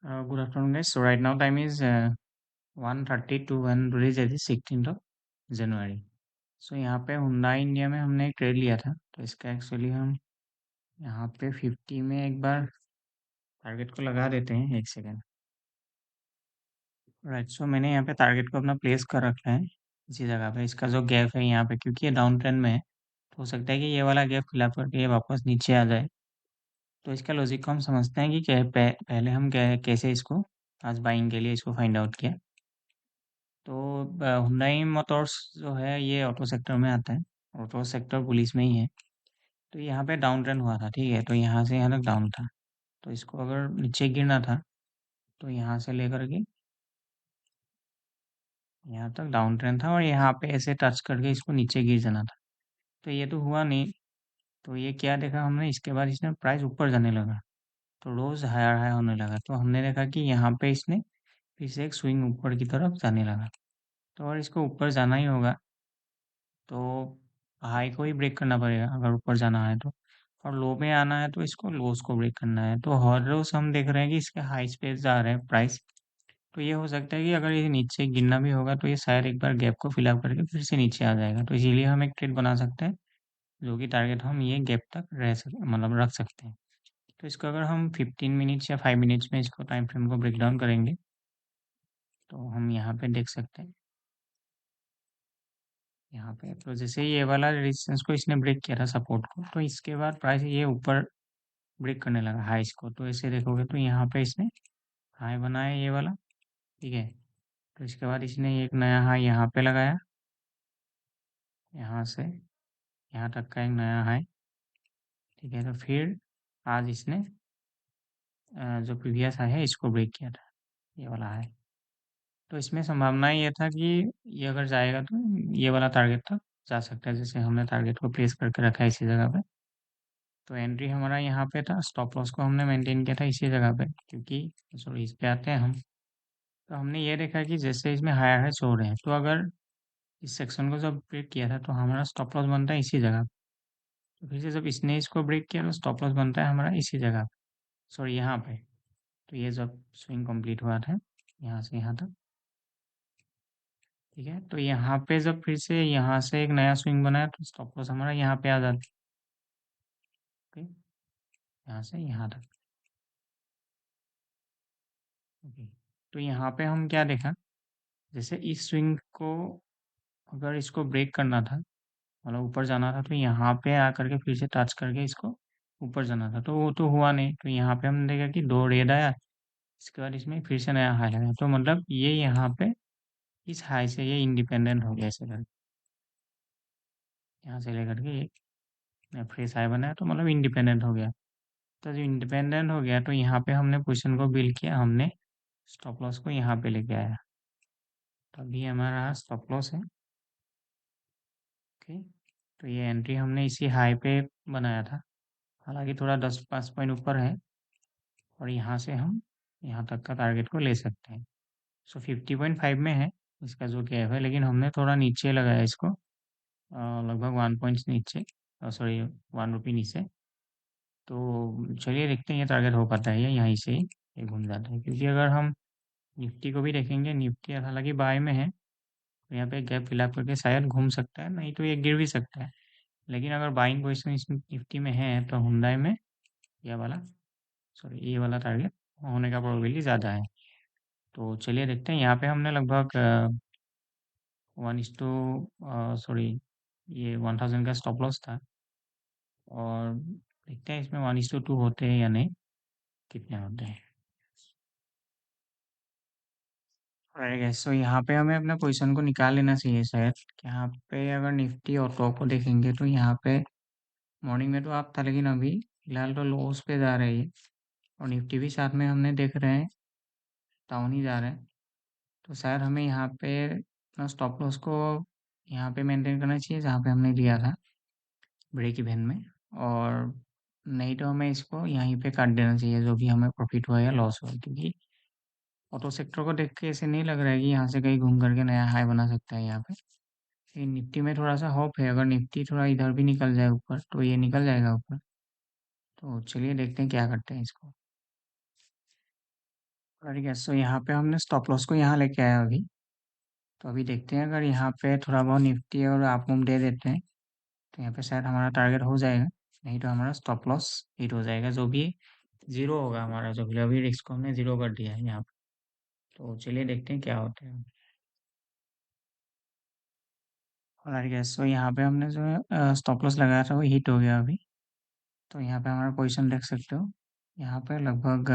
Good afternoon, guys. So right now time is 1:32 and release है 16th of January. So यहाँ पे Hyundai India में हमने एक ट्रेड लिया था, तो इसका एक्चुअली हम यहाँ पे 50 में एक बार टारगेट को लगा देते हैं। एक सेकेंड। राइट, सो मैंने यहाँ पे टारगेट को अपना प्लेस कर रखा है इसी जगह पे। इसका जो गैप है यहाँ पे, क्योंकि ये डाउन ट्रेंड में है, तो हो सकता है कि ये वाला गैप फिलअप करके ये वापस नीचे आ जाए। तो इसका लॉजिक को हम समझते हैं कि पहले हम कैसे इसको आज बाइंग के लिए इसको फाइंड आउट किया। तो हुंडई मोटर्स जो है ये ऑटो सेक्टर में आता है, ऑटो सेक्टर पुलिस में ही है। तो यहाँ पे डाउन ट्रेंड हुआ था, ठीक है। तो यहाँ से यहाँ तक डाउन था, तो इसको अगर नीचे गिरना था तो यहाँ से लेकर के यहाँ तक डाउन ट्रेंड था, और यहाँ पे ऐसे टच करके इसको नीचे गिर जाना था। तो ये तो हुआ नहीं। तो ये क्या देखा हमने, इसके बाद इसने प्राइस ऊपर जाने लगा, तो रोज हायर हाई होने लगा। तो हमने देखा कि यहाँ पे इसने फिर से एक स्विंग ऊपर की तरफ जाने लगा। तो और इसको ऊपर जाना ही होगा, तो हाई को ही ब्रेक करना पड़ेगा अगर ऊपर जाना है तो। और लो में आना है तो इसको लोस को ब्रेक करना है। तो हर रोज हम देख रहे हैं कि इसके हाई पे जा रहे हैं प्राइस। तो ये हो सकता है कि अगर ये नीचे गिरना भी होगा तो ये शायद एक बार गैप को फिलअप करके फिर से नीचे आ जाएगा। तो इसीलिए हम एक ट्रेड बना सकते हैं, जो कि टारगेट हम ये गैप तक मतलब रख सकते हैं। तो इसको अगर हम 15 मिनट्स या 5 मिनट्स में इसको टाइम फ्रेम को ब्रेक डाउन करेंगे, तो हम यहाँ पे देख सकते हैं। यहाँ पे तो जैसे ये वाला रेजिस्टेंस को इसने ब्रेक किया था, सपोर्ट को, तो इसके बाद प्राइस ये ऊपर ब्रेक करने लगा हाईस को। तो ऐसे देखोगे तो यहाँ पे इसने हाई बनाया ये वाला, ठीक है। तो इसके बाद इसने एक नया हाई यहाँ पे लगाया, यहाँ से यहाँ तक का एक नया हाई, ठीक है। तो फिर आज इसने जो प्रीवियस हाई है इसको ब्रेक किया था, ये वाला हाई। तो इसमें संभावना ये था कि ये अगर जाएगा तो ये वाला टारगेट तक जा सकता है, जैसे हमने टारगेट को प्लेस करके रखा है इसी जगह पे। तो एंट्री हमारा यहाँ पे था, स्टॉप लॉस को हमने मेंटेन किया था इसी जगह पे, क्योंकि सॉरी इस पे आते हैं हम। तो हमने ये देखा कि जैसे इसमें हायर हाई हो रहे हैं, तो अगर इस सेक्शन को जब ब्रेक किया था तो हमारा स्टॉप लॉस बनता है इसी जगह पे। तो फिर से जब इसने इसको ब्रेक किया तो स्टॉप लॉस बनता है हमारा इसी जगह पे, सॉरी यहाँ पे। तो ये जब स्विंग कंप्लीट हुआ था यहाँ से यहाँ तक, ठीक है। तो यहाँ पे जब फिर से यहाँ से एक नया स्विंग बनाया तो स्टॉप लॉस हमारा यहाँ पे आ जाता है, ओके, यहाँ से यहाँ तक, ओके। तो यहाँ पे हम क्या देखा, जैसे इस स्विंग को अगर इसको ब्रेक करना था, मतलब ऊपर जाना था, तो यहाँ पे आकर के फिर से टच करके इसको ऊपर जाना था, तो वो तो हुआ नहीं। तो यहाँ पे हमने देखा कि दो रेड आया, इसके बाद इसमें फिर से नया हाई आया। तो मतलब ये यहाँ पे इस हाई से ये इंडिपेंडेंट हो गया, ऐसे करके यहाँ से लेकर के ये फ्रेश हाई बनाया, तो मतलब इंडिपेंडेंट हो गया। तो जो इंडिपेंडेंट हो गया तो यहाँ पे हमने पोजिशन को बिल्ड किया, हमने स्टॉप लॉस को यहाँ पे लेके आया। तो अभी हमारा स्टॉप लॉस है, ओके। तो ये एंट्री हमने इसी हाई पे बनाया था, हालांकि थोड़ा 10-5 पॉइंट ऊपर है, और यहाँ से हम यहाँ तक का टारगेट को ले सकते हैं। सो 50.5 में है इसका जो गैप है, लेकिन हमने थोड़ा नीचे लगाया इसको, लगभग 1 पॉइंट नीचे, सॉरी 1 रुपये नीचे। तो चलिए देखते हैं ये टारगेट हो पाता है या यहीं से ही ये घूम जाता है। क्योंकि अगर हम निफ्टी को भी देखेंगे, निफ्टी हालांकि बाय में है, तो यहाँ पे गैप फिलअप करके शायद घूम सकता है, नहीं तो ये गिर भी सकता है। लेकिन अगर बाइंग पोजिशन इस निफ्टी में है तो हुंडई में ये वाला, सॉरी ये वाला टारगेट होने का प्रोबेबिलिटी ज़्यादा है। तो चलिए देखते हैं, यहाँ पे हमने लगभग 1:, सॉरी ये 1000 का स्टॉप लॉस था, और देखते हैं इसमें 1:2 होते हैं या नहीं, कितने होते हैं। सो यहाँ पे हमें अपना पोजीशन को निकाल लेना चाहिए शायद। यहाँ पे अगर निफ्टी और टॉप को देखेंगे तो यहाँ पे मॉर्निंग में तो आप था, लेकिन अभी फिलहाल तो लॉस पे जा रही है, और निफ्टी भी साथ में हमने देख रहे हैं डाउन ही जा रहे हैं। तो शायद हमें यहाँ पे अपना स्टॉप लॉस को यहाँ पे मेंटेन करना चाहिए जहाँ पे हमने लिया था ब्रेक इवन में, और नहीं तो हमें इसको यहीं पे काट देना चाहिए, जो भी हमें प्रॉफिट हुआ या लॉस हुआ। क्योंकि ऑटो सेक्टर को देख के ऐसे नहीं लग रहा है कि यहाँ से कहीं घूम करके नया हाई बना सकता है यहाँ पे। लेकिन निफ्टी में थोड़ा सा होप है, अगर निफ्टी थोड़ा इधर भी निकल जाए ऊपर तो ये निकल जाएगा ऊपर। तो चलिए देखते हैं क्या करते हैं इसको। ठीक है, सो यहाँ पे हमने स्टॉप लॉस को यहाँ लेके आया अभी। तो अभी देखते हैं, अगर यहाँ पे थोड़ा बहुत निफ्टी और आप मूव दे देते हैं तो यहाँ पे शायद हमारा टारगेट हो जाएगा, नहीं तो हमारा स्टॉप लॉस हिट हो जाएगा, जो भी जीरो होगा हमारा, जो भी अभी रिस्क को हमने जीरो कर दिया है यहाँ पे। तो चलिए देखते हैं क्या होता है। और गैस, तो यहाँ पे हमने जो है स्टॉप लॉस लगाया था वो हिट हो गया अभी। तो यहाँ पे हमारा पोजीशन देख सकते हो, यहाँ पे लगभग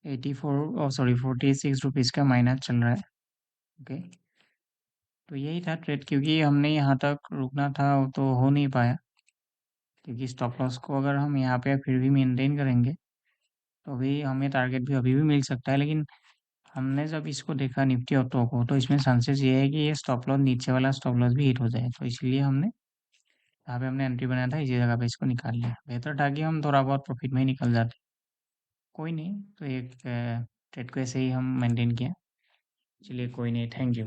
84 और सॉरी 46 रुपीज़ का माइनस चल रहा है। ओके, तो यही था ट्रेड, क्योंकि हमने यहाँ तक रुकना था वो तो हो नहीं पाया, क्योंकि स्टॉप लॉस को अगर हम यहाँ पे फिर भी मेंटेन करेंगे तो अभी हमें टारगेट भी अभी भी मिल सकता है। लेकिन हमने जब इसको देखा निफ्टी ऑटो को, तो इसमें चांसेस ये है कि ये स्टॉप लॉस, नीचे वाला स्टॉप लॉस भी हिट हो जाए, तो इसलिए हमने यहाँ पे हमने एंट्री बनाया था, इसी जगह पे इसको निकाल लिया। बेहतर था कि हम थोड़ा बहुत प्रॉफिट में ही निकल जाते। कोई नहीं, तो एक ट्रेड को ऐसे ही हम मेंटेन किया। चलिए कोई नहीं, थैंक यू।